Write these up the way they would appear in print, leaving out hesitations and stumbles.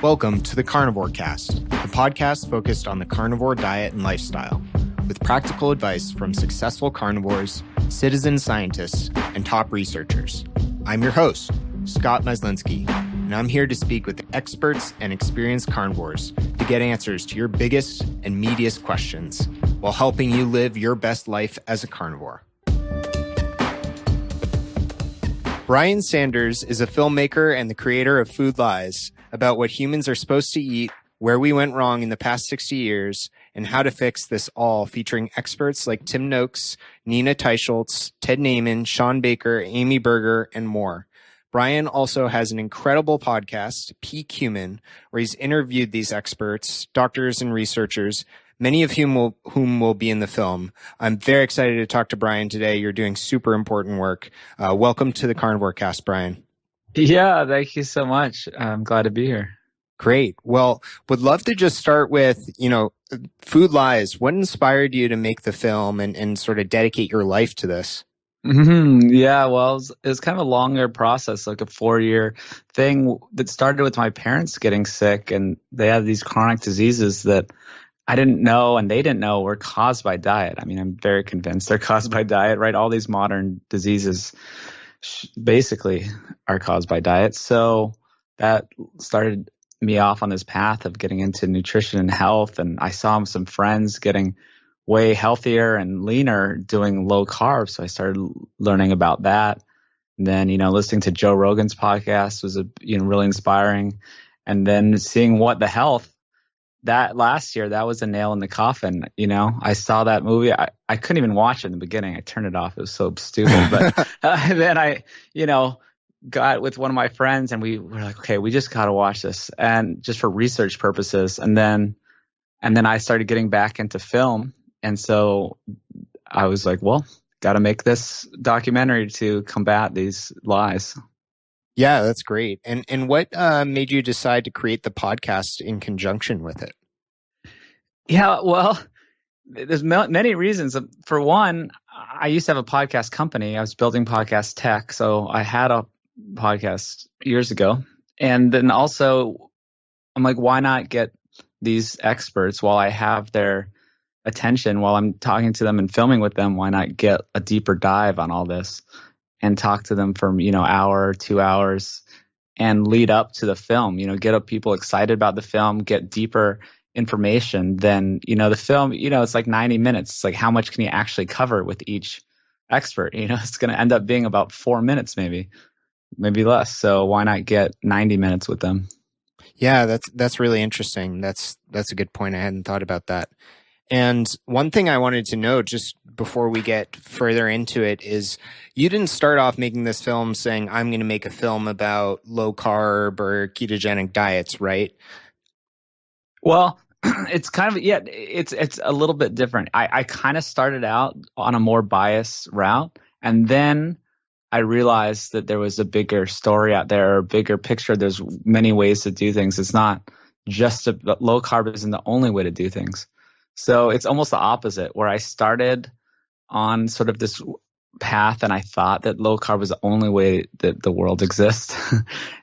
Welcome to the Carnivore Cast, the podcast focused on the carnivore diet and lifestyle, with practical advice from successful carnivores, citizen scientists, and top researchers. I'm your host, Scott Meslinski, and I'm here to speak with experts and experienced carnivores to get answers to your biggest and meatiest questions while helping you live your best life as a carnivore. Brian Sanders is a filmmaker and the creator of Food Lies, about what humans are supposed to eat, where we went wrong in the past 60 years, and how to fix this all, featuring experts like Tim Noakes, Nina Teicholz, Ted Naiman, Shawn Baker, Amy Berger, and more. Brian also has an incredible podcast, Peak Human, where he's interviewed these experts, doctors and researchers, many of whom will be in the film. I'm very excited to talk to Brian today. You're doing super important work. Welcome to the Carnivore Cast, Brian. Yeah, thank you so much. I'm glad to be here. Great. Well, would love to just start with, Food Lies. What inspired you to make the film and sort of dedicate your life to this? Yeah, well, it was kind of a longer process, like a 4-year thing that started with my parents getting sick, and they had these chronic diseases that I didn't know and they didn't know were caused by diet. I mean, I'm very convinced they're caused by diet, right? All these modern diseases basically are caused by diet. So that started me off on this path of getting into nutrition and health. And I saw some friends getting way healthier and leaner doing low carb. So I started learning about that. And then, listening to Joe Rogan's podcast was really inspiring. And then seeing What the Health, that last year, that was a nail in the coffin. I saw that movie. I couldn't even watch it in the beginning. I turned it off. It was so stupid. But then I, got with one of my friends and we were like, okay, we just got to watch this, and just for research purposes. And then I started getting back into film. And so I was like, well, got to make this documentary to combat these lies. Yeah, that's great. And what made you decide to create the podcast in conjunction with it? Yeah, well, there's many reasons. For one, I used to have a podcast company. I was building podcast tech, so I had a podcast years ago. And then also, I'm like, why not get these experts while I have their attention, while I'm talking to them and filming with them? Why not get a deeper dive on all this and talk to them for, hour or 2 hours and lead up to the film, get people excited about the film, get deeper information than, the film, it's like 90 minutes. It's like, how much can you actually cover with each expert? It's going to end up being about 4 minutes, maybe less. So why not get 90 minutes with them? Yeah, that's really interesting. That's a good point. I hadn't thought about that. And one thing I wanted to know just before we get further into it is you didn't start off making this film saying, I'm going to make a film about low carb or ketogenic diets, right? Well, it's kind of, it's a little bit different. I kind of started out on a more biased route, and then I realized that there was a bigger story out there, a bigger picture. There's many ways to do things. It's not just low carb isn't the only way to do things. So it's almost the opposite, where I started on sort of this path and I thought that low carb was the only way that the world exists.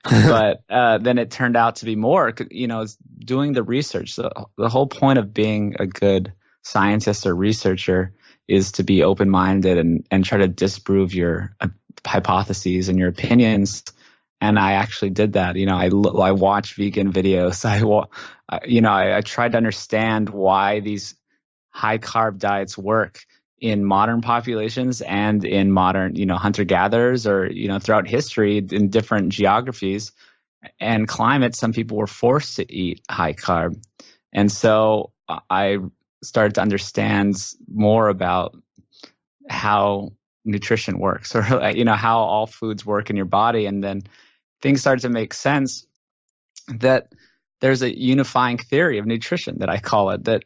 But then it turned out to be more, doing the research. So the whole point of being a good scientist or researcher is to be open-minded and try to disprove your hypotheses and your opinions. And I actually did that. I watch vegan videos. I tried to understand why these high carb diets work in modern populations and in modern, hunter-gatherers or, throughout history in different geographies and climates. Some people were forced to eat high carb. And so I started to understand more about how nutrition works, or, how all foods work in your body. And then things started to make sense that there's a unifying theory of nutrition that I call it, that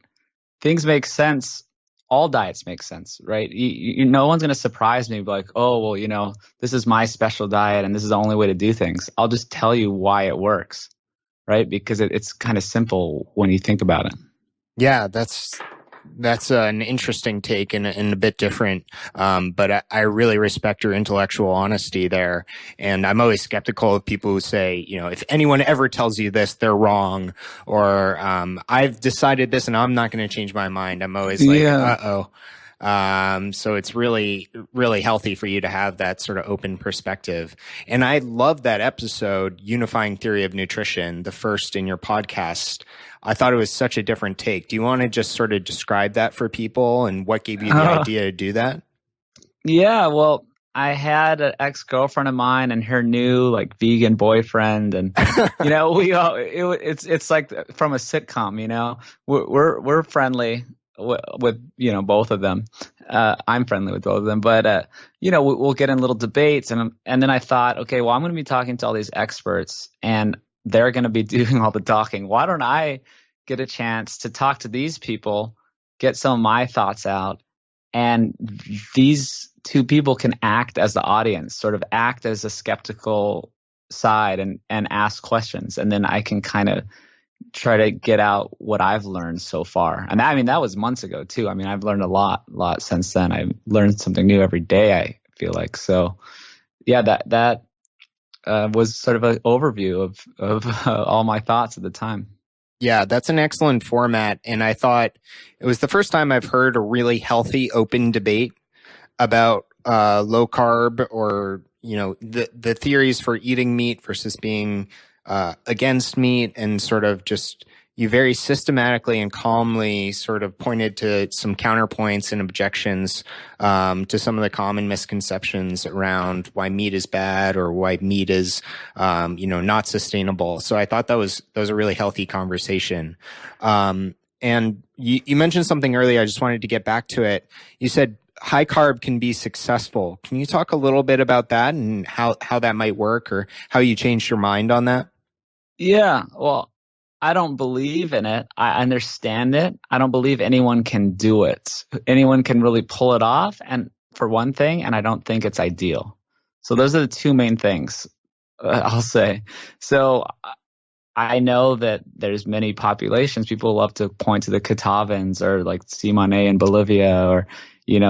things make sense. All diets make sense, right? No one's going to surprise me like, oh, well, this is my special diet and this is the only way to do things. I'll just tell you why it works, right? Because it's kind of simple when you think about it. Yeah, that's That's an interesting take and a bit different. But I really respect your intellectual honesty there. And I'm always skeptical of people who say, if anyone ever tells you this, they're wrong, or I've decided this and I'm not going to change my mind. I'm always like, uh-oh. So it's really, really healthy for you to have that sort of open perspective. And I love that episode, Unifying Theory of Nutrition, the first in your podcast. I thought it was such a different take. Do you want to just sort of describe that for people and what gave you the idea to do that? Yeah, well, I had an ex-girlfriend of mine and her new vegan boyfriend, and it's like from a sitcom. We're friendly with both of them. I'm friendly with both of them, but we'll get in little debates, and then I thought, okay, well, I'm going to be talking to all these experts, and they're going to be doing all the talking. Why don't I get a chance to talk to these people, get some of my thoughts out, and these two people can act as the audience, sort of act as a skeptical side and ask questions, and then I can kind of try to get out what I've learned so far. And that was months ago too. I've learned a lot since then. I learned something new every day, I feel like. So yeah, that was sort of an overview of all my thoughts at the time. Yeah, that's an excellent format. And I thought it was the first time I've heard a really healthy, open debate about low carb, or, the theories for eating meat versus being against meat, and sort of just you very systematically and calmly sort of pointed to some counterpoints and objections to some of the common misconceptions around why meat is bad or why meat is, not sustainable. So I thought that was a really healthy conversation. And you mentioned something earlier. I just wanted to get back to it. You said high carb can be successful. Can you talk a little bit about that and how that might work, or how you changed your mind on that? Yeah, well, I don't believe in it. I understand it. I don't believe anyone can do it. Anyone can really pull it off, and for one thing, and I don't think it's ideal. So those are the two main things I'll say. So I know that there's many populations. People love to point to the Catawbans or Simone in Bolivia, or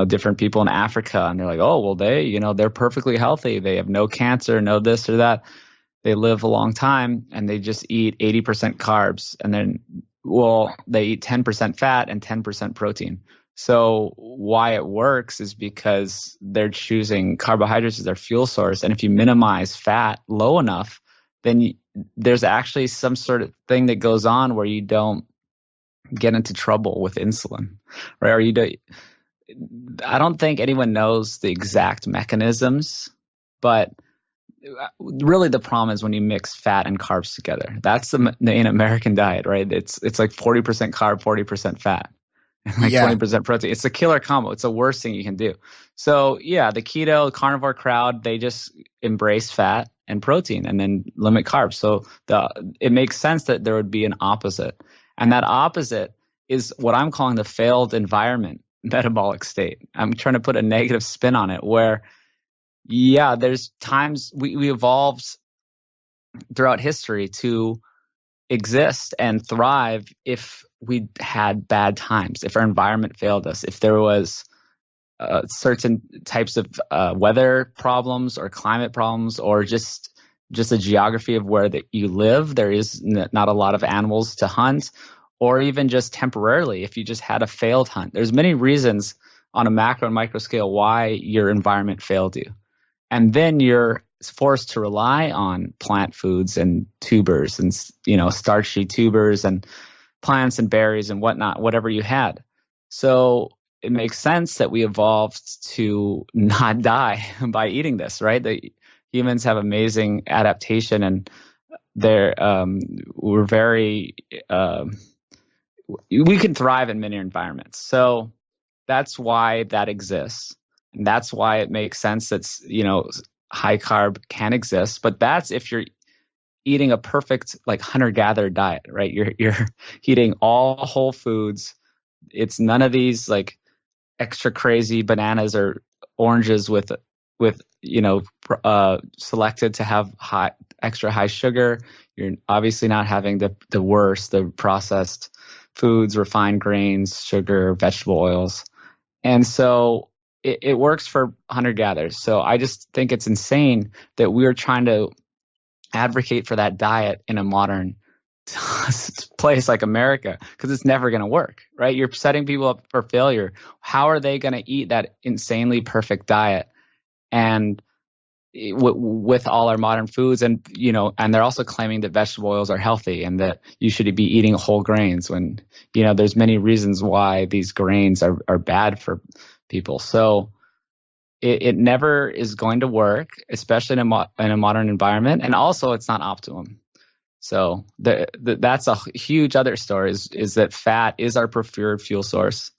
different people in Africa, and they're like, oh, well, they're perfectly healthy. They have no cancer, no this or that. They live a long time, and they just eat 80% carbs, and then, they eat 10% fat and 10% protein. So why it works is because they're choosing carbohydrates as their fuel source. And if you minimize fat low enough, then there's actually some sort of thing that goes on where you don't get into trouble with insulin, right? Or I don't think anyone knows the exact mechanisms, but really the problem is when you mix fat and carbs together. That's the main American diet, right? It's like 40% carb, 40% fat, and 20% protein. It's a killer combo. It's the worst thing you can do. So yeah, the keto carnivore crowd, they just embrace fat and protein and then limit carbs. So it makes sense that there would be an opposite. And that opposite is what I'm calling the failed environment metabolic state. I'm trying to put a negative spin on it, where there's times we evolved throughout history to exist and thrive if we had bad times, if our environment failed us, if there was certain types of weather problems or climate problems, or just the geography of where you live. There is not a lot of animals to hunt, or even just temporarily if you just had a failed hunt. There's many reasons on a macro and micro scale why your environment failed you. And then you're forced to rely on plant foods and tubers and, starchy tubers and plants and berries and whatnot, whatever you had. So it makes sense that we evolved to not die by eating this, right? The humans have amazing adaptation, and we're very, we can thrive in many environments. So that's why that exists. And that's why it makes sense that, high carb can exist. But that's if you're eating a perfect hunter-gatherer diet, right? You're eating all whole foods. It's none of these extra crazy bananas or oranges with selected to have extra high sugar. You're obviously not having the worst, the processed foods, refined grains, sugar, vegetable oils. And so it works for hunter-gatherers. So I just think it's insane that we're trying to advocate for that diet in a modern place like America, because it's never going to work, right? You're setting people up for failure. How are they going to eat that insanely perfect diet and with all our modern foods? And and they're also claiming that vegetable oils are healthy and that you should be eating whole grains, when there's many reasons why these grains are bad for people. So it never is going to work, especially in a modern environment, and also it's not optimum. So that's a huge other story, is that fat is our preferred fuel source.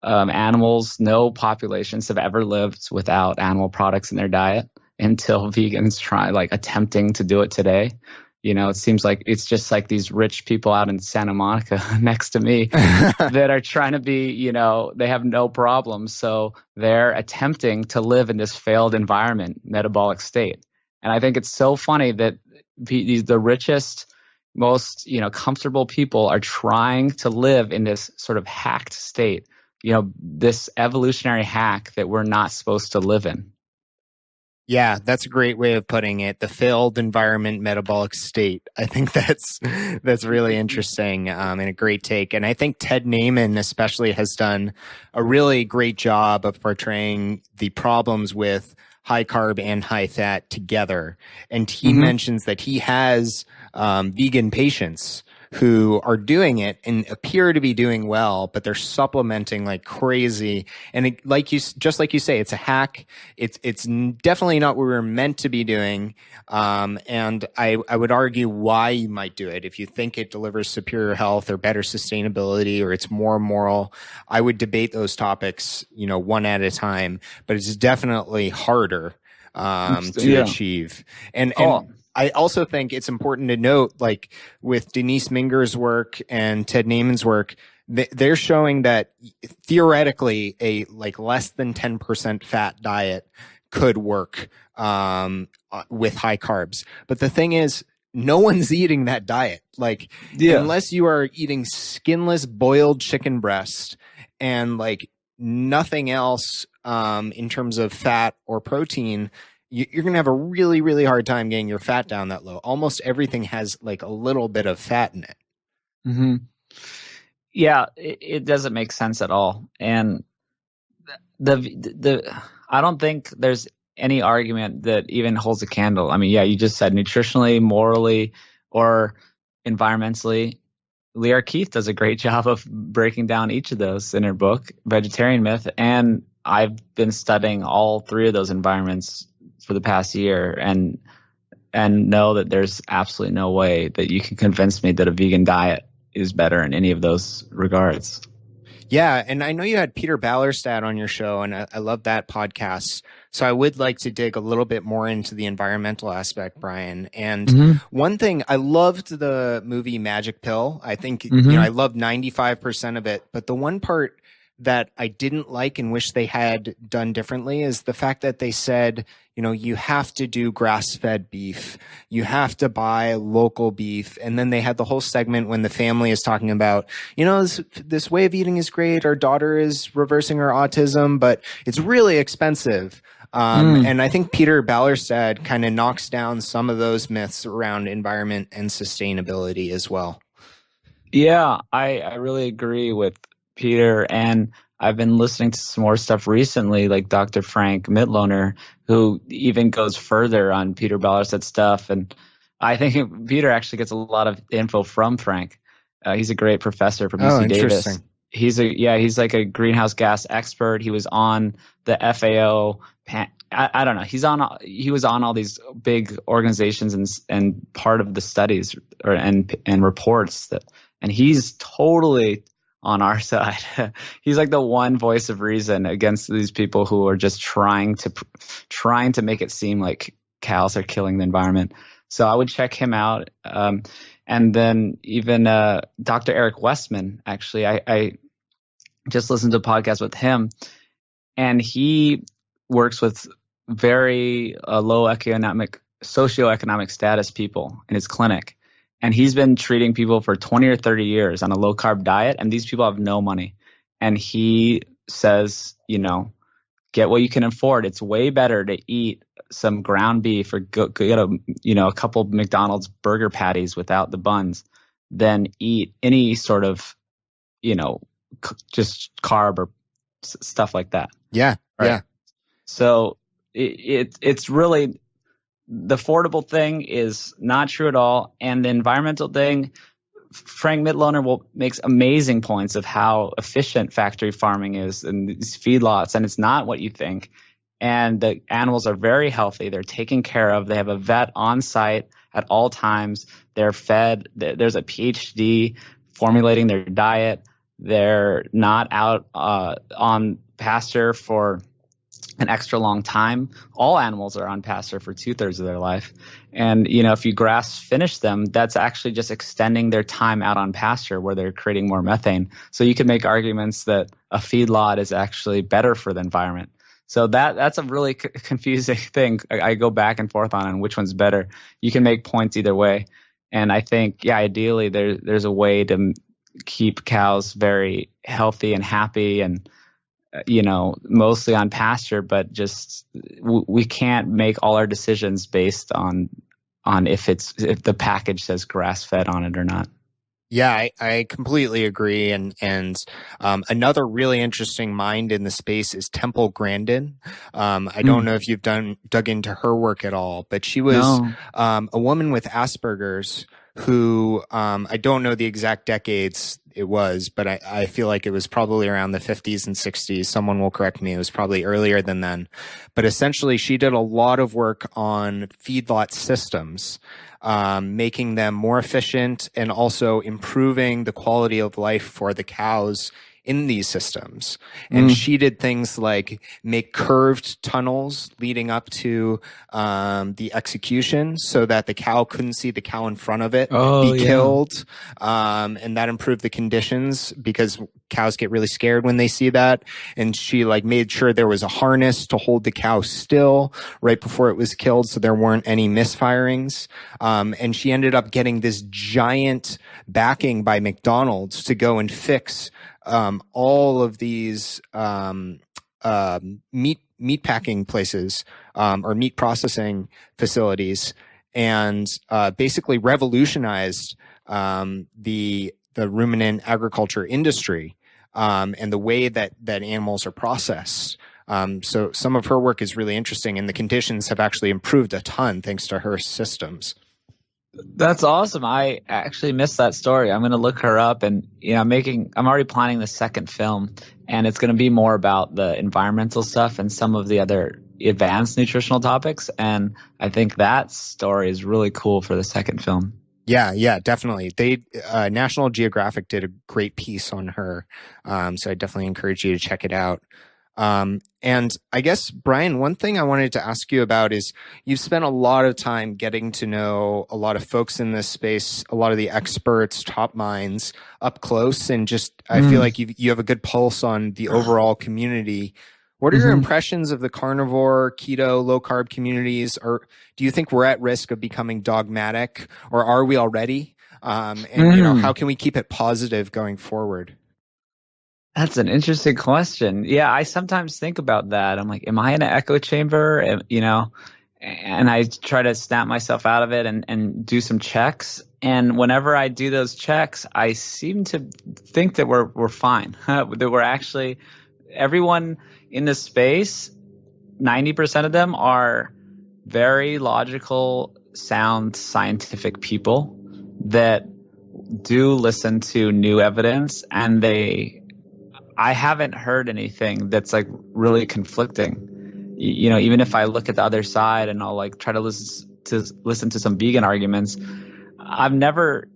Animals, no populations have ever lived without animal products in their diet until vegans try, attempting to do it today. It seems like it's just like these rich people out in Santa Monica next to me that are trying to be, they have no problem. So they're attempting to live in this failed environment, metabolic state. And I think it's so funny that the richest, most, comfortable people are trying to live in this sort of hacked state, this evolutionary hack that we're not supposed to live in. Yeah, that's a great way of putting it. The failed environment metabolic state. I think that's really interesting and a great take. And I think Ted Naiman especially has done a really great job of portraying the problems with high carb and high fat together. And he mentions that he has vegan patients who are doing it and appear to be doing well, but they're supplementing like crazy. And just like you say, it's a hack. It's definitely not what we were meant to be doing. And I would argue why you might do it. If you think it delivers superior health or better sustainability, or it's more moral, I would debate those topics, one at a time, but it's definitely harder to achieve. And I also think it's important to note, like with Denise Minger's work and Ted Naiman's work, they're showing that theoretically a less than 10% fat diet could work with high carbs. But the thing is, no one's eating that diet. Unless you are eating skinless boiled chicken breast and nothing else in terms of fat or protein, you're going to have a really, really hard time getting your fat down that low. Almost everything has a little bit of fat in it. Mm-hmm. Yeah, it doesn't make sense at all. And I don't think there's any argument that even holds a candle. I mean, yeah, you just said nutritionally, morally, or environmentally. Lear Keith does a great job of breaking down each of those in her book, Vegetarian Myth. And I've been studying all three of those environments for the past year and know that there's absolutely no way that you can convince me that a vegan diet is better in any of those regards. Yeah, and I know you had Peter Ballerstad on your show, and I love that podcast. So I would like to dig a little bit more into the environmental aspect, Brian. And one thing, I loved the movie Magic Pill. I think I loved 95% of it, but the one part that I didn't like and wish they had done differently is the fact that they said, you have to do grass-fed beef. You have to buy local beef. And then they had the whole segment when the family is talking about, this way of eating is great. Our daughter is reversing her autism, but it's really expensive. And I think Peter Ballerstad kind of knocks down some of those myths around environment and sustainability as well. Yeah, I really agree with Peter, and I've been listening to some more stuff recently, like Dr. Frank Mitloehner, who even goes further on Peter Ballerstad's stuff. And I think Peter actually gets a lot of info from Frank. He's a great professor from UC Davis. He's like a greenhouse gas expert. He was on the FAO. I don't know. He was on all these big organizations and part of the studies and reports and he's totally on our side. He's like the one voice of reason against these people who are just trying to make it seem like cows are killing the environment. So I would check him out. And then even Dr. Eric Westman, actually, I just listened to a podcast with him, and he works with very low socioeconomic status people in his clinic. And he's been treating people for 20 or 30 years on a low carb diet, and these people have no money. And he says, get what you can afford. It's way better to eat some ground beef or get a couple McDonald's burger patties without the buns than eat any sort of, just carb or stuff like that. Yeah. Right? Yeah. So it's really, the affordable thing is not true at all. And the environmental thing, Frank Mitloehner makes amazing points of how efficient factory farming is and these feedlots, and it's not what you think. And the animals are very healthy. They're taken care of. They have a vet on site at all times. They're fed. There's a PhD formulating their diet. They're not out on pasture for an extra long time. All animals are on pasture for 2/3 of their life. And, if you grass finish them, that's actually just extending their time out on pasture where they're creating more methane. So you can make arguments that a feedlot is actually better for the environment. So that's a really confusing thing. I go back and forth on which one's better. You can make points either way. And I think, ideally there's a way to keep cows very healthy and happy and mostly on pasture, but just we can't make all our decisions based on if the package says grass fed on it or not. Yeah, I completely agree. And another really interesting mind in the space is Temple Grandin. I don't know if you've dug into her work at all, but she was a woman with Asperger's who I don't know the exact decades it was, but I feel like it was probably around the 50s and 60s. Someone will correct me. It was probably earlier than then. But essentially, she did a lot of work on feedlot systems, making them more efficient and also improving the quality of life for the cows in these systems. And she did things like make curved tunnels leading up to the execution so that the cow couldn't see the cow in front of it killed. And that improved the conditions because cows get really scared when they see that. And she made sure there was a harness to hold the cow still right before it was killed so there weren't any misfirings. And she ended up getting this giant backing by McDonald's to go and fix all of these meat packing places or meat processing facilities, and basically revolutionized the ruminant agriculture industry and the way that animals are processed. So some of her work is really interesting, and the conditions have actually improved a ton thanks to her systems. That's awesome. I actually missed that story. I'm going to look her up, and I'm already planning the second film, and it's going to be more about the environmental stuff and some of the other advanced nutritional topics. And I think that story is really cool for the second film. Yeah, definitely. National Geographic did a great piece on her. So I definitely encourage you to check it out. And I guess, Brian, one thing I wanted to ask you about is you've spent a lot of time getting to know a lot of folks in this space, a lot of the experts, top minds up close. And just, I feel like you have a good pulse on the overall community. What are your impressions of the carnivore, keto, low carb communities? Or do you think we're at risk of becoming dogmatic, or are we already? And how can we keep it positive going forward? That's an interesting question. Yeah, I sometimes think about that. I'm like, am I in an echo chamber? And I try to snap myself out of it and do some checks. And whenever I do those checks, I seem to think that we're fine. That we're actually, everyone in this space, 90% of them are very logical, sound, scientific people that do listen to new evidence, and I haven't heard anything that's really conflicting. Even if I look at the other side and I'll try to listen to some vegan arguments, I've never,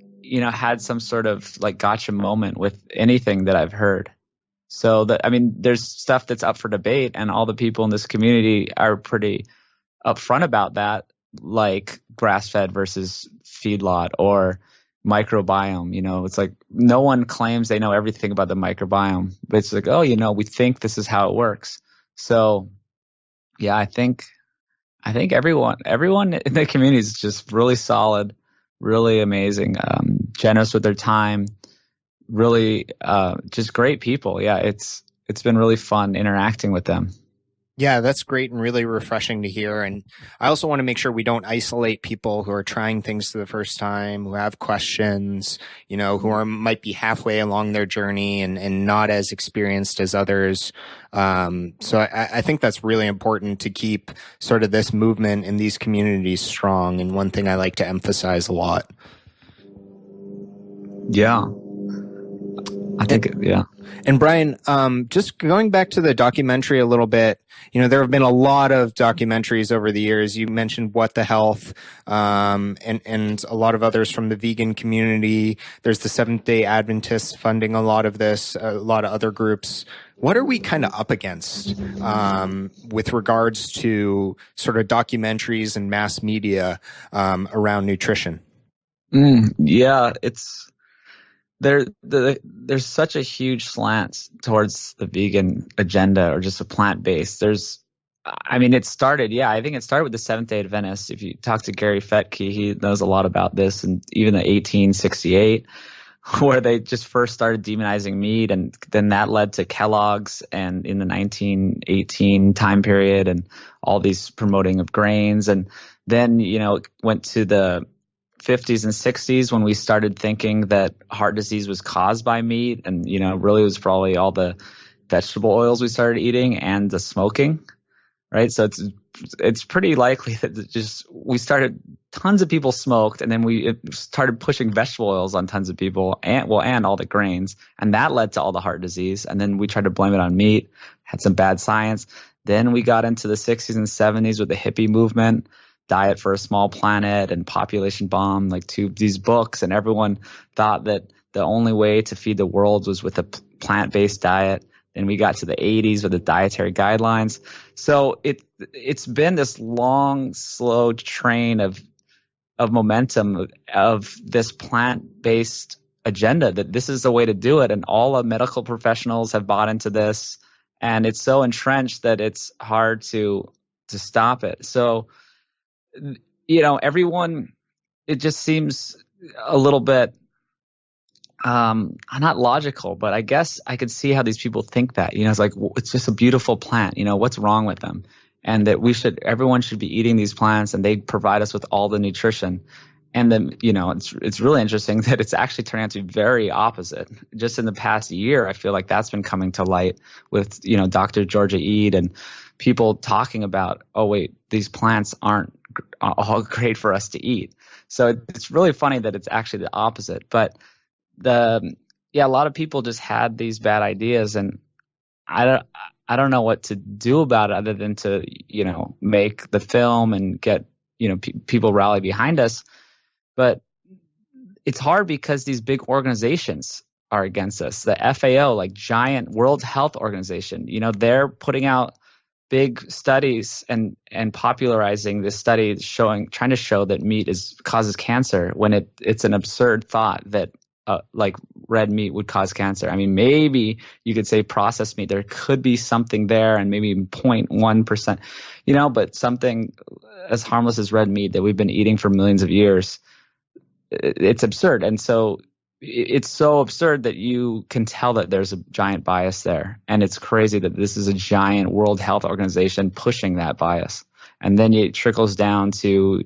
had some sort of gotcha moment with anything that I've heard. So there's stuff that's up for debate, and all the people in this community are pretty upfront about that, like grass-fed versus feedlot or microbiome. It's no one claims they know everything about the microbiome, but it's we think this is how it works. So yeah, I think everyone in the community is just really solid, really amazing, generous with their time, really just great people. Yeah, it's been really fun interacting with them. Yeah, that's great and really refreshing to hear. And I also want to make sure we don't isolate people who are trying things for the first time, who have questions, who might be halfway along their journey and not as experienced as others. So I think that's really important to keep sort of this movement in these communities strong. And one thing I like to emphasize a lot. Yeah. I think, yeah. And Brian, just going back to the documentary a little bit, there have been a lot of documentaries over the years. You mentioned What the Health, and a lot of others from the vegan community. There's the Seventh-day Adventists funding a lot of this, a lot of other groups. What are we kind of up against, with regards to sort of documentaries and mass media, around nutrition? Yeah, there's such a huge slant towards the vegan agenda or just a plant-based. I think it started with the Seventh-day Adventists. If you talk to Gary Fettke, he knows a lot about this, and even the 1868, where they just first started demonizing meat, and then that led to Kellogg's, and in the 1918 time period, and all these promoting of grains, and then went to the 50s and 60s when we started thinking that heart disease was caused by meat, and really it was probably all the vegetable oils we started eating and the smoking, right? So it's pretty likely that we started, tons of people smoked, and then we started pushing vegetable oils on tons of people, and all the grains, and that led to all the heart disease. And then we tried to blame it on meat, had some bad science. Then we got into the 60s and 70s with the hippie movement, Diet for a Small Planet and Population Bomb, these books, and everyone thought that the only way to feed the world was with a plant-based diet. Then we got to the 80s with the dietary guidelines. So it's been this long, slow train of momentum of this plant-based agenda, that this is the way to do it, and all the medical professionals have bought into this, and it's so entrenched that it's hard to stop it. So everyone, it just seems a little bit not logical, but I guess I could see how these people think that. It's like, it's just a beautiful plant. What's wrong with them? And that everyone should be eating these plants, and they provide us with all the nutrition. And then, it's really interesting that it's actually turning out to be very opposite. Just in the past year, I feel like that's been coming to light with, Dr. Georgia Ede and people talking about, oh, wait, these plants aren't all great for us to eat. So it's really funny that it's actually the opposite. But a lot of people just had these bad ideas, and I don't know what to do about it other than to, make the film and get, people rally behind us. But it's hard because these big organizations are against us. The FAO, giant World Health Organization, they're putting out big studies and popularizing this study trying to show that meat causes cancer, when it's an absurd thought that red meat would cause cancer. I mean, maybe you could say processed meat, there could be something there, and maybe 0.1%, but something as harmless as red meat that we've been eating for millions of years, it's absurd. And so it's so absurd that you can tell that there's a giant bias there. And it's crazy that this is a giant World Health Organization pushing that bias. And then it trickles down to,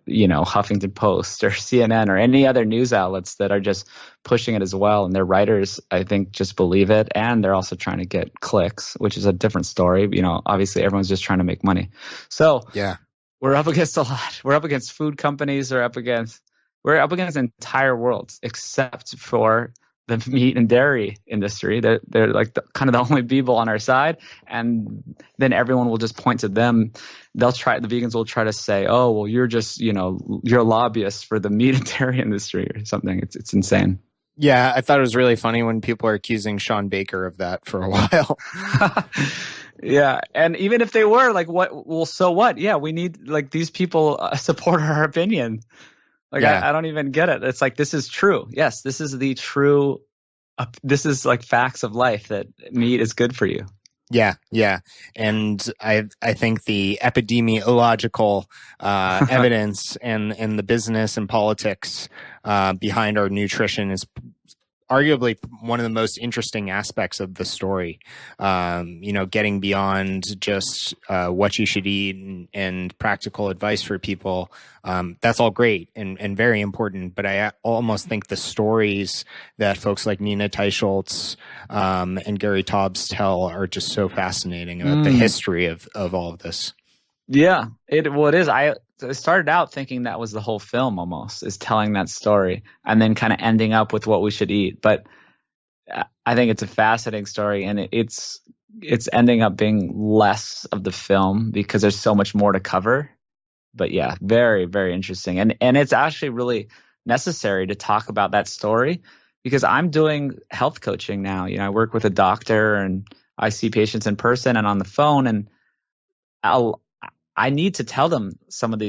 Huffington Post or CNN or any other news outlets that are just pushing it as well. And their writers, I think, just believe it. And they're also trying to get clicks, which is a different story. Obviously everyone's just trying to make money. So yeah, we're up against a lot. We're up against food companies. We're up against entire worlds, except for the meat and dairy industry. They're kind of the only people on our side, and then everyone will just point to them. The vegans will try to say, "Oh, well, you're just you're a lobbyist for the meat and dairy industry or something." It's insane. Yeah, I thought it was really funny when people are accusing Shawn Baker of that for a while. Yeah, and even if they were what? Well, so what? Yeah, we need these people support our opinion. I don't even get it. It's this is true. Yes, this is the true, this is facts of life, that meat is good for you. Yeah, yeah. And I think the epidemiological evidence and the business and politics behind our nutrition is arguably one of the most interesting aspects of the story. Getting beyond just what you should eat and practical advice for people. That's all great and very important. But I almost think the stories that folks like Nina Teicholz and Gary Taubes tell are just so fascinating about the history of all of this. Yeah, it is. I started out thinking that was the whole film, almost, is telling that story and then kind of ending up with what we should eat. But I think it's a fascinating story, and it's ending up being less of the film because there's so much more to cover. But yeah, very, very interesting. And it's actually really necessary to talk about that story because I'm doing health coaching now. I work with a doctor and I see patients in person and on the phone, and I need to tell them some of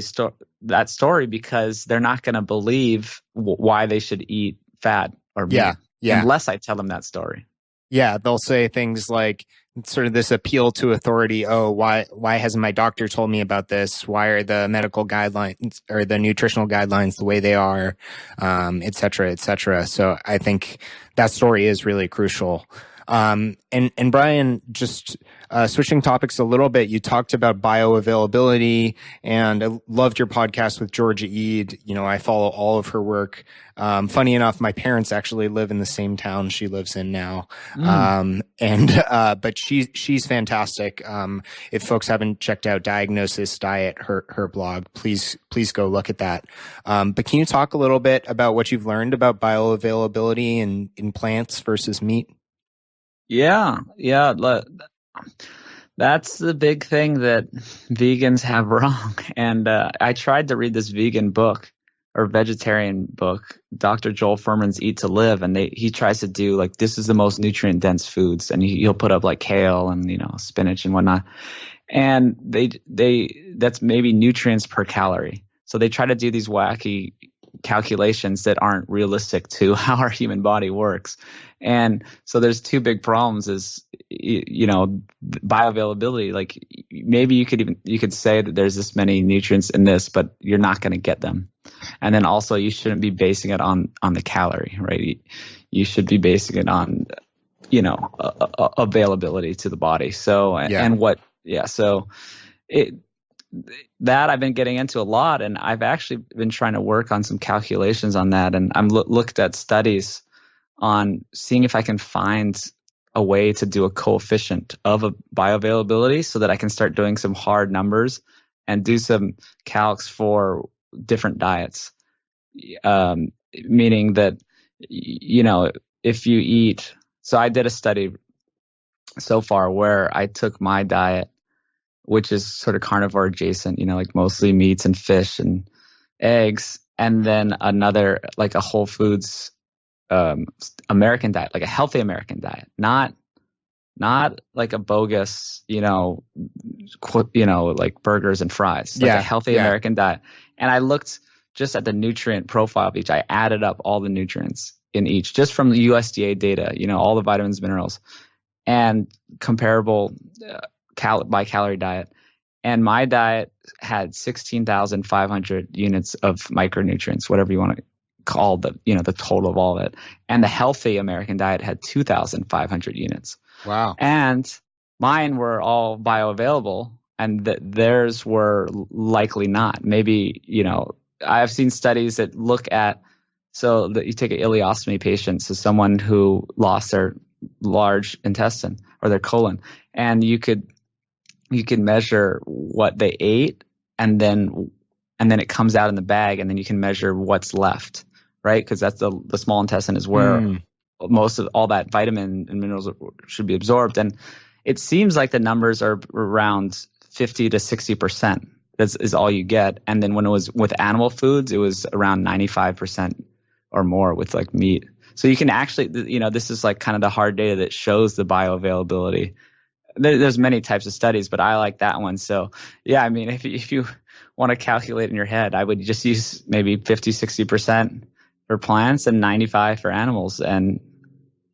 that story because they're not going to believe why they should eat fat or meat unless I tell them that story. Yeah, they'll say things like sort of this appeal to authority. Oh, why hasn't my doctor told me about this? Why are the medical guidelines or the nutritional guidelines the way they are, et cetera, et cetera. So I think that story is really crucial. And Brian, just switching topics a little bit, you talked about bioavailability, and I loved your podcast with Georgia Ede. I follow all of her work. Funny enough, my parents actually live in the same town she lives in now. But she's fantastic. If folks haven't checked out Diagnosis Diet, her blog, please go look at that. But can you talk a little bit about what you've learned about bioavailability in plants versus meat? Yeah. That's the big thing that vegans have wrong. And I tried to read this vegan book or vegetarian book, Dr. Joel Fuhrman's Eat to Live, and he tries to do like, this is the most nutrient dense foods, and he'll put up like kale and spinach and whatnot, and that's maybe nutrients per calorie. So they try to do these wacky calculations that aren't realistic to how our human body works. And so there's two big problems is, bioavailability. Like maybe you could say that there's this many nutrients in this, but you're not going to get them. And then also you shouldn't be basing it on the calorie, right? You should be basing it on, availability to the body. So, that I've been getting into a lot, and I've actually been trying to work on some calculations on that. And I'm looked at studies on seeing if I can find a way to do a coefficient of a bioavailability so that I can start doing some hard numbers and do some calcs for different diets. Meaning that, if you eat, so I did a study so far where I took my diet, which is sort of carnivore adjacent, like mostly meats and fish and eggs, and then another, like a whole foods American diet, like a healthy American diet, not like a bogus, like burgers and fries, like a healthy American diet. And I looked just at the nutrient profile of each. I added up all the nutrients in each, just from the USDA data, all the vitamins, minerals, and comparable by calorie diet. And my diet had 16,500 units of micronutrients, whatever you want to call the total of all of it. And the healthy American diet had 2,500 units. Wow. And mine were all bioavailable, and theirs were likely not. Maybe, I've seen studies that look at, so that you take an ileostomy patient, so someone who lost their large intestine or their colon, and you could measure what they ate, and then it comes out in the bag, and then you can measure what's left, right? Because that's the small intestine is where most of all that vitamin and minerals should be absorbed. And it seems like the numbers are around 50 to 60%. Is all you get. And then when it was with animal foods, it was around 95% or more with like meat. So you can actually, this is like kind of the hard data that shows the bioavailability. There's many types of studies, but I like that one. So yeah, I mean, if you want to calculate in your head, I would just use maybe 50, 60% for plants and 95 for animals. And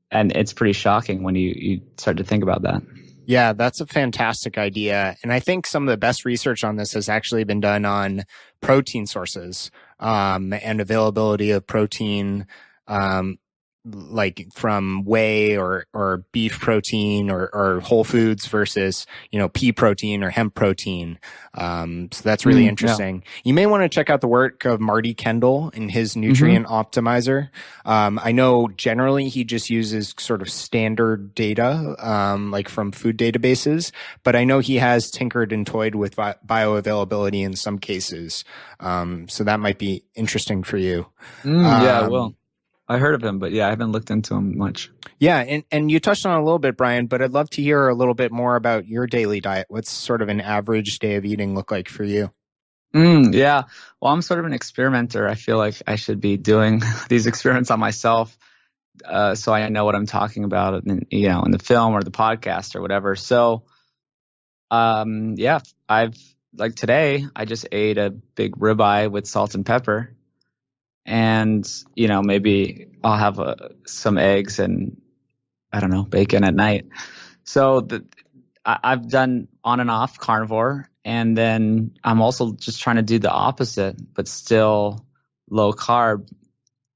it's pretty shocking when you start to think about that. Yeah, that's a fantastic idea. And I think some of the best research on this has actually been done on protein sources, and availability of protein, um, like from whey or beef protein or whole foods versus, pea protein or hemp protein. So that's really interesting. Yeah. You may want to check out the work of Marty Kendall and his nutrient optimizer. I know generally he just uses sort of standard data, like from food databases, but I know he has tinkered and toyed with bioavailability in some cases. So that might be interesting for you. Yeah, well, I heard of him, but yeah, I haven't looked into him much. Yeah, and you touched on it a little bit, Brian, but I'd love to hear a little bit more about your daily diet. What's sort of an average day of eating look like for you? Yeah, well, I'm sort of an experimenter. I feel like I should be doing these experiments on myself, so I know what I'm talking about, in the film or the podcast or whatever. So, yeah, like today, I just ate a big ribeye with salt and pepper. And, maybe I'll have some eggs and, I don't know, bacon at night. So I've done on and off carnivore. And then I'm also just trying to do the opposite, but still low carb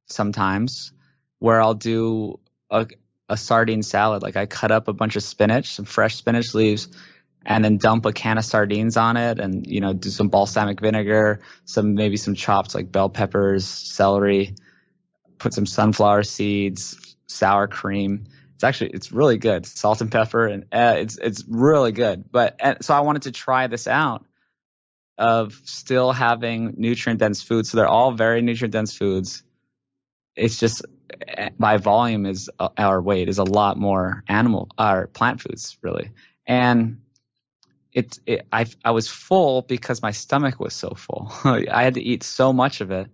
sometimes, where I'll do a sardine salad. Like I cut up a bunch of spinach, some fresh spinach leaves, and then dump a can of sardines on it and, do some balsamic vinegar, maybe some chopped like bell peppers, celery, put some sunflower seeds, sour cream. It's really good. Salt and pepper, and it's really good. So I wanted to try this out of still having nutrient dense foods. So they're all very nutrient dense foods. It's just my volume our weight is a lot more plant foods really. And I was full because my stomach was so full. I had to eat so much of it.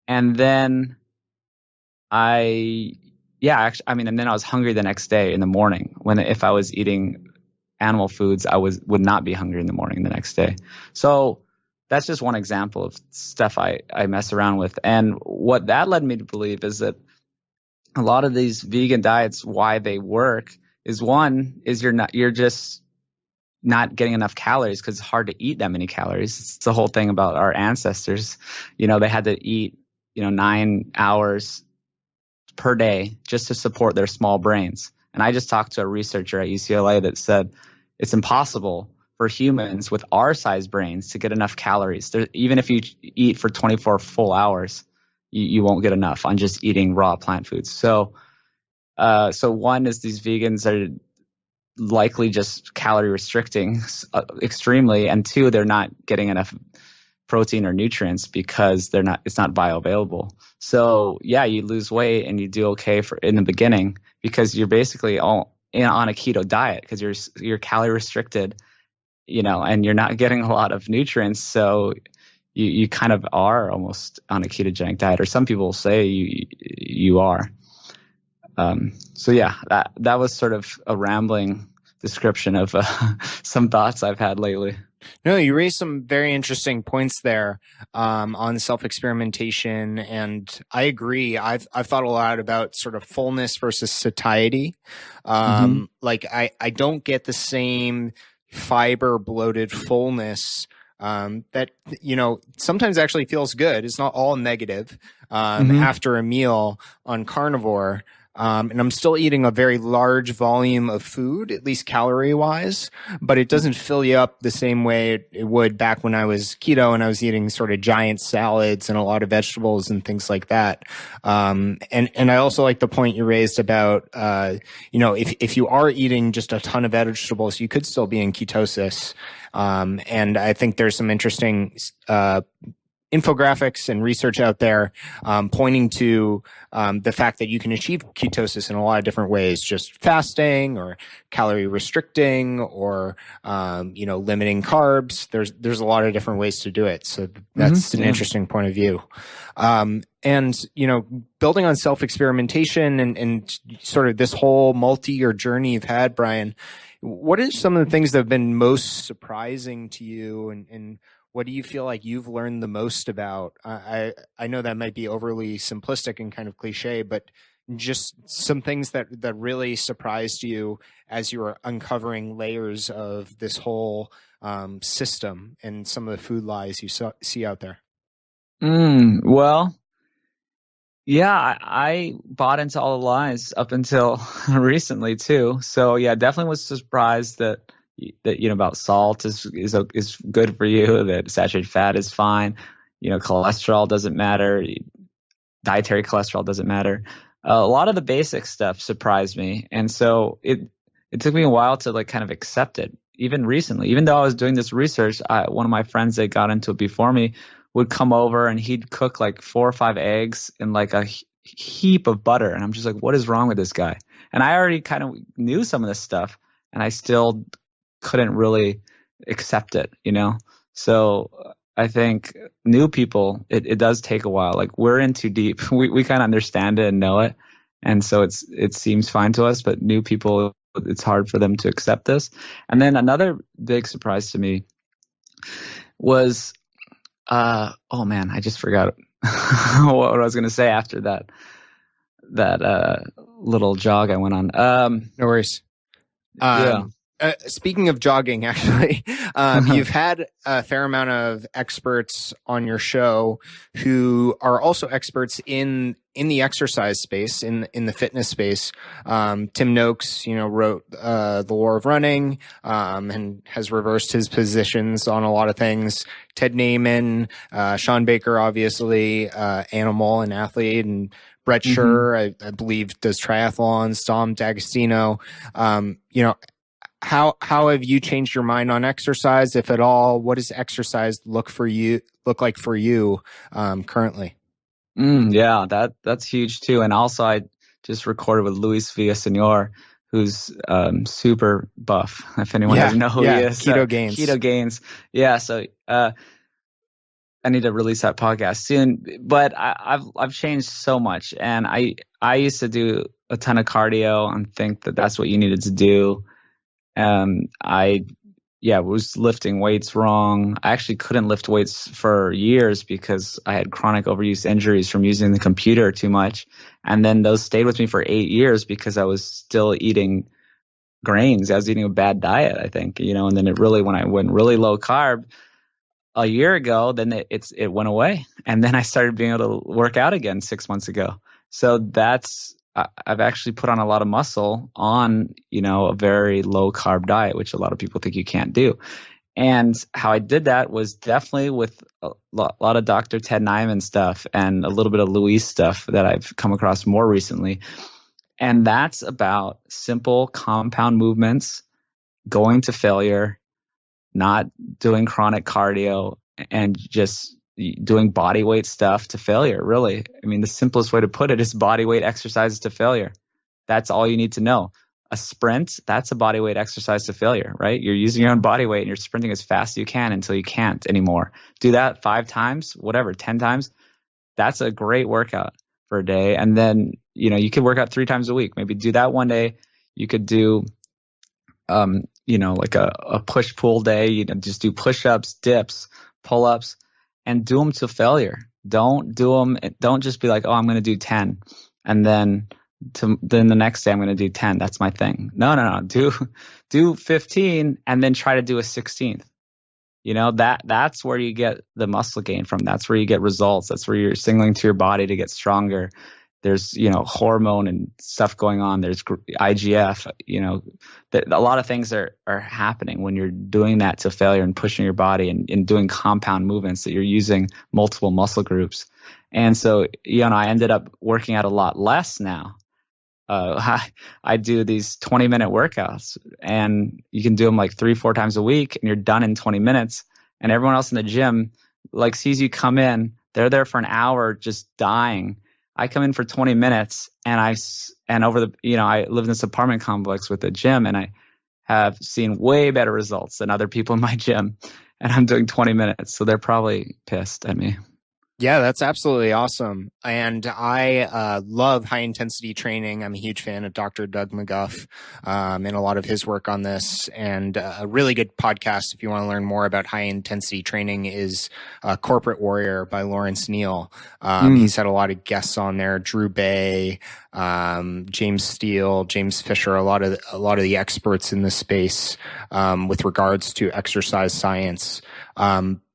And then and then I was hungry the next day in the morning, if I was eating animal foods, I would not be hungry in the morning the next day. So that's just one example of stuff I mess around with. And what that led me to believe is that a lot of these vegan diets, why they work is you're just not getting enough calories because it's hard to eat that many calories. It's the whole thing about our ancestors. They had to eat, 9 hours per day just to support their small brains. And I just talked to a researcher at UCLA that said it's impossible for humans with our size brains to get enough calories. Even if you eat for 24 full hours, you won't get enough on just eating raw plant foods. So one is these vegans are likely just calorie restricting extremely, and two, they're not getting enough protein or nutrients because it's not bioavailable. So yeah, you lose weight and you do okay in the beginning because you're basically on a keto diet because you're calorie restricted, and you're not getting a lot of nutrients. So you kind of are almost on a ketogenic diet, or some people say you are. So yeah, that was sort of a rambling description of some thoughts I've had lately. No, you raised some very interesting points there, on self-experimentation, and I agree. I've thought a lot about sort of fullness versus satiety. Like I don't get the same fiber bloated fullness that sometimes actually feels good. It's not all negative after a meal on carnivore. And I'm still eating a very large volume of food, at least calorie wise, but it doesn't fill you up the same way it would back when I was keto and I was eating sort of giant salads and a lot of vegetables and things like that. And I also like the point you raised about, if you are eating just a ton of vegetables, you could still be in ketosis. And I think there's some interesting, infographics and research out there pointing to the fact that you can achieve ketosis in a lot of different ways, just fasting or calorie restricting or limiting carbs. There's a lot of different ways to do it. So that's an interesting point of view. And building on self-experimentation and sort of this whole multi-year journey you've had, Brian, what are some of the things that have been most surprising to you and what do you feel like you've learned the most about? I know that might be overly simplistic and kind of cliche, but just some things that really surprised you as you were uncovering layers of this whole system and some of the food lies you see out there. Well, yeah, I bought into all the lies up until recently too. So yeah, definitely was surprised that about salt is good for you, that saturated fat is fine, cholesterol doesn't matter, dietary cholesterol doesn't matter. A lot of the basic stuff surprised me, and so it took me a while to like kind of accept it. Even recently, even though I was doing this research, one of my friends that got into it before me would come over and he'd cook like 4 or 5 eggs in like a heap of butter, and I'm just like, what is wrong with this guy? And I already kind of knew some of this stuff, and I still couldn't really accept it, So I think new people, it does take a while. Like, we're in too deep. We kind of understand it and know it, and so it seems fine to us. But new people, it's hard for them to accept this. And then another big surprise to me was, oh man, I just forgot what I was going to say after that little jog I went on. No worries. Yeah. Speaking of jogging, actually, you've had a fair amount of experts on your show who are also experts in the exercise space, in the fitness space. Tim Noakes, wrote The War of Running, and has reversed his positions on a lot of things. Ted Naiman, Shawn Baker, obviously, animal and athlete, and Brett Scher, I believe, does triathlons. Dom D'Agostino, How have you changed your mind on exercise, if at all? What does exercise look like for you currently? Yeah, that's huge too. And also, I just recorded with Luis Villaseñor, who's super buff. If anyone doesn't know who he is, Keto Gains. Yeah, so I need to release that podcast soon. But I've changed so much, and I used to do a ton of cardio and think that that's what you needed to do. I was lifting weights wrong. I actually couldn't lift weights for years because I had chronic overuse injuries from using the computer too much. And then those stayed with me for 8 years because I was still eating grains. I was eating a bad diet, I think, and then when I went really low carb a year ago, then it went away. And then I started being able to work out again 6 months ago. So I've actually put on a lot of muscle on, a very low carb diet, which a lot of people think you can't do. And how I did that was definitely with a lot of Dr. Ted Naiman stuff and a little bit of Luis stuff that I've come across more recently. And that's about simple compound movements, going to failure, not doing chronic cardio, and just doing body weight stuff to failure, really. I mean, the simplest way to put it is body weight exercises to failure. That's all you need to know. A sprint, that's a body weight exercise to failure, right? You're using your own body weight and you're sprinting as fast as you can until you can't anymore. Do that 5 times, whatever, 10 times. That's a great workout for a day. And then, you could work out 3 times a week. Maybe do that one day. You could do, like a push-pull day. Just do push-ups, dips, pull-ups, and do them to failure. Don't just be like, oh, I'm going to do 10. And then the next day I'm going to do 10. That's my thing. No. Do 15 and then try to do a 16th. That's where you get the muscle gain from. That's where you get results. That's where you're signaling to your body to get stronger. There's, hormone and stuff going on. There's IGF, a lot of things are happening when you're doing that to failure and pushing your body and doing compound movements that you're using multiple muscle groups. And so, I ended up working out a lot less now. I do these 20-minute workouts, and you can do them like 3-4 times a week, and you're done in 20 minutes. And everyone else in the gym sees you come in, they're there for an hour just dying. I come in for 20 minutes, and I live in this apartment complex with a gym, and I have seen way better results than other people in my gym, and I'm doing 20 minutes. So they're probably pissed at me. Yeah, that's absolutely awesome. And I love high intensity training. I'm a huge fan of Dr. Doug McGuff and a lot of his work on this. And a really good podcast, if you want to learn more about high intensity training, is Corporate Warrior by Lawrence Neal. He's had a lot of guests on there, Drew Bay, James Steele, James Fisher, a lot of the experts in this space with regards to exercise science.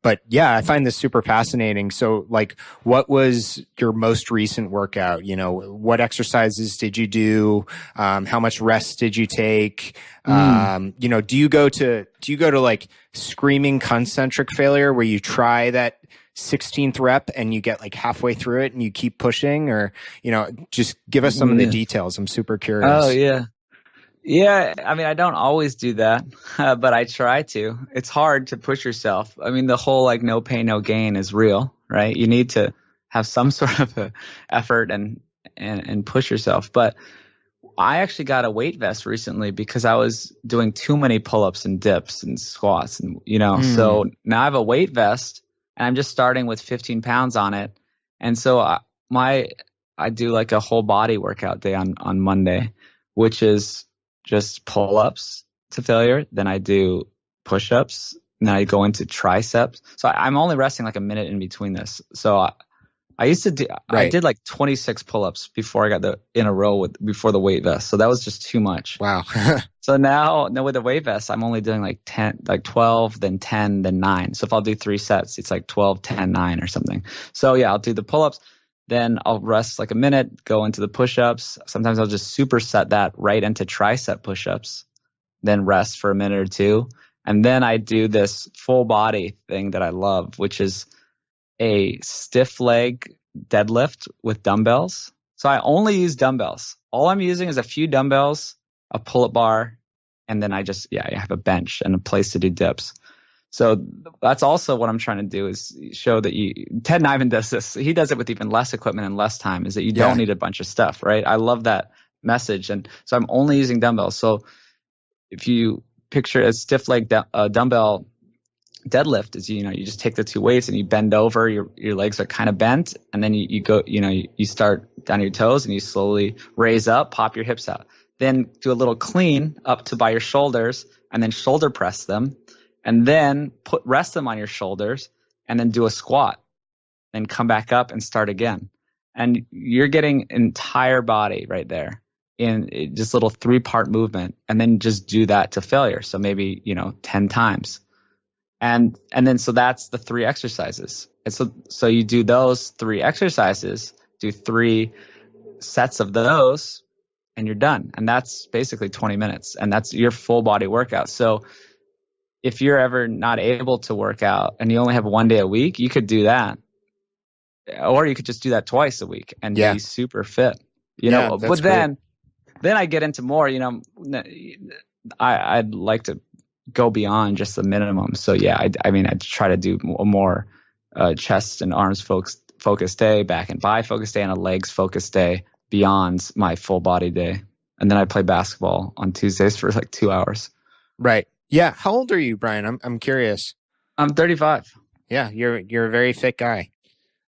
But yeah, I find this super fascinating. So like, what was your most recent workout? You know, what exercises did you do? How much rest did you take? You know, do you go to like screaming concentric failure where you try that 16th rep and you get like halfway through it and you keep pushing, or, you know, just give us some of the details. I'm super curious. Oh yeah. Yeah, I mean, I don't always do that, but I try to. It's hard to push yourself. I mean, the whole like no pain, no gain is real, right? You need to have some sort of a effort and push yourself. But I actually got a weight vest recently because I was doing too many pull-ups and dips and squats, and you know. So now I have a weight vest, and I'm just starting with 15 pounds on it. And so I do like a whole body workout day on Monday, which is just pull-ups to failure. Then I do push-ups. Then I go into triceps. So I'm only resting like a minute in between this. So I used to do, I did like 26 pull-ups before I got in a row before the weight vest. So that was just too much. Wow. So now with the weight vest, I'm only doing like 12, then 10, then 9. So if I'll do 3 sets, it's like 12, 10, 9 or something. So yeah, I'll do the pull-ups. Then I'll rest like a minute, go into the push-ups. Sometimes I'll just superset that right into tricep push-ups, then rest for a minute or two. And then I do this full body thing that I love, which is a stiff leg deadlift with dumbbells. So I only use dumbbells. All I'm using is a few dumbbells, a pull-up bar, and then I have a bench and a place to do dips. So that's also what I'm trying to do, is show that Ted Naiman does this. He does it with even less equipment and less time, is that you don't need a bunch of stuff, right? I love that message. And so I'm only using dumbbells. So if you picture a stiff leg dumbbell deadlift, is, you know, you just take the 2 weights and you bend over, your legs are kind of bent, and then you go, you know, you start down your toes and you slowly raise up, pop your hips out. Then do a little clean up to by your shoulders, and then shoulder press them. And then rest them on your shoulders, and then do a squat, then come back up and start again. And you're getting entire body right there in just little 3-part movement, and then just do that to failure. So maybe, you know, 10 times. And then, so that's the 3 exercises. And so you do those 3 exercises, do 3 sets of those, and you're done. And that's basically 20 minutes, and that's your full body workout. So if you're ever not able to work out and you only have 1 day a week, you could do that. Or you could just do that twice a week and be super fit. You know, but then I get into more, you know, I'd like to go beyond just the minimum. So yeah, I mean, I try to do more chest and arms focused day, back and bi focused day, and a legs focused day beyond my full body day. And then I play basketball on Tuesdays for like 2 hours. Right. Yeah. How old are you, Brian? I'm curious. I'm 35. Yeah, you're a very fit guy.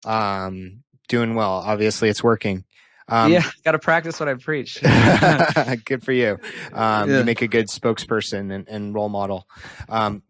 Doing well. Obviously, it's working. Got to practice what I preach. Good for you. You make a good spokesperson and role model.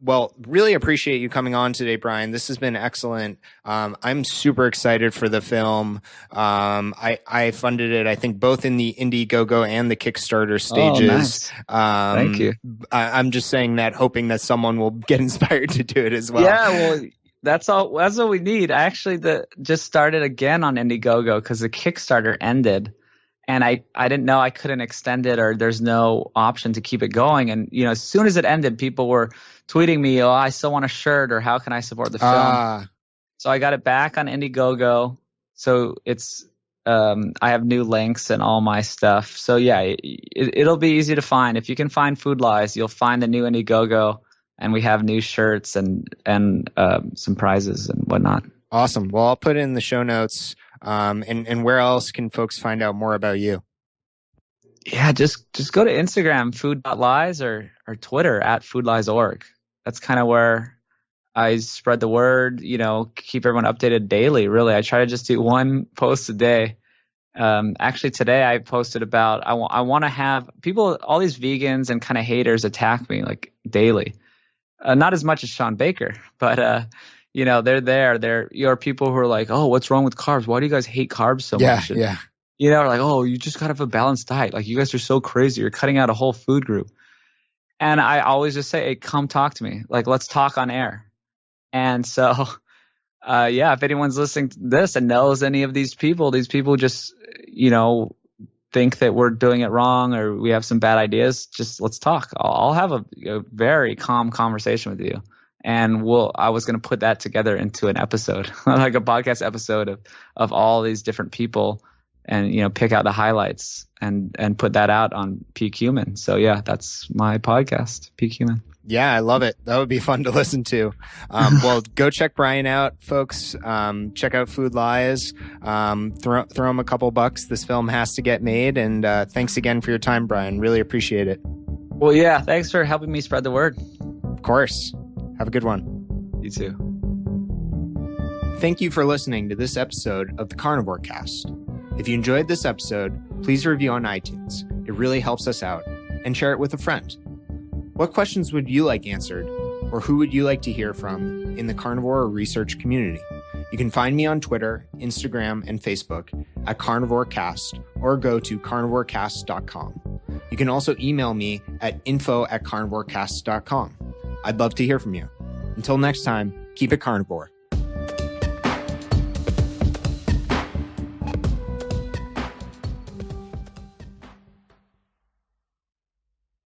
Well, really appreciate you coming on today, Brian. This has been excellent. I'm super excited for the film. I funded it, I think, both in the Indiegogo and the Kickstarter stages. Oh, nice. Thank you. I'm just saying that, hoping that someone will get inspired to do it as well. Yeah, well, that's what we need. I actually just started again on Indiegogo because the Kickstarter ended, and I didn't know I couldn't extend it, or there's no option to keep it going. And, you know, as soon as it ended, people were tweeting me, "Oh, I still want a shirt," or "How can I support the film?" So I got it back on Indiegogo. So it's I have new links and all my stuff. So yeah, it'll be easy to find. If you can find Food Lies, you'll find the new Indiegogo. And we have new shirts and some prizes and whatnot. Awesome. Well, I'll put it in the show notes. And where else can folks find out more about you? Yeah, just go to Instagram, food.lies, or Twitter @foodlies.org. That's kind of where I spread the word, keep everyone updated daily. Really, I try to just do one post a day. Actually, today I posted about I want to have people, all these vegans and kind of haters attack me like daily. Not as much as Shawn Baker, but they're there. You're people who are like, oh, what's wrong with carbs? Why do you guys hate carbs so much? And, like, oh, you just gotta have a balanced diet. Like, you guys are so crazy. You're cutting out a whole food group. And I always just say, hey, come talk to me. Like, let's talk on air. And so, if anyone's listening to this and knows any of these people just, think that we're doing it wrong or we have some bad ideas, just let's talk. I'll have a very calm conversation with you. And I was going to put that together into an episode, like a podcast episode of all these different people and, pick out the highlights and put that out on Peak Human. So yeah, that's my podcast, Peak Human. Yeah, I love it. That would be fun to listen to. Well, go check Brian out, folks. Check out Food Lies. Throw him a couple bucks. This film has to get made. And thanks again for your time, Brian. Really appreciate it. Well, yeah, thanks for helping me spread the word. Of course. Have a good one. You too. Thank you for listening to this episode of the Carnivore Cast. If you enjoyed this episode, please review on iTunes. It really helps us out. And share it with a friend. What questions would you like answered, or who would you like to hear from in the carnivore research community? You can find me on Twitter, Instagram, and Facebook at Carnivore Cast, or go to carnivorecast.com. You can also email me at info@carnivorecast.com. I'd love to hear from you. Until next time, keep it carnivore.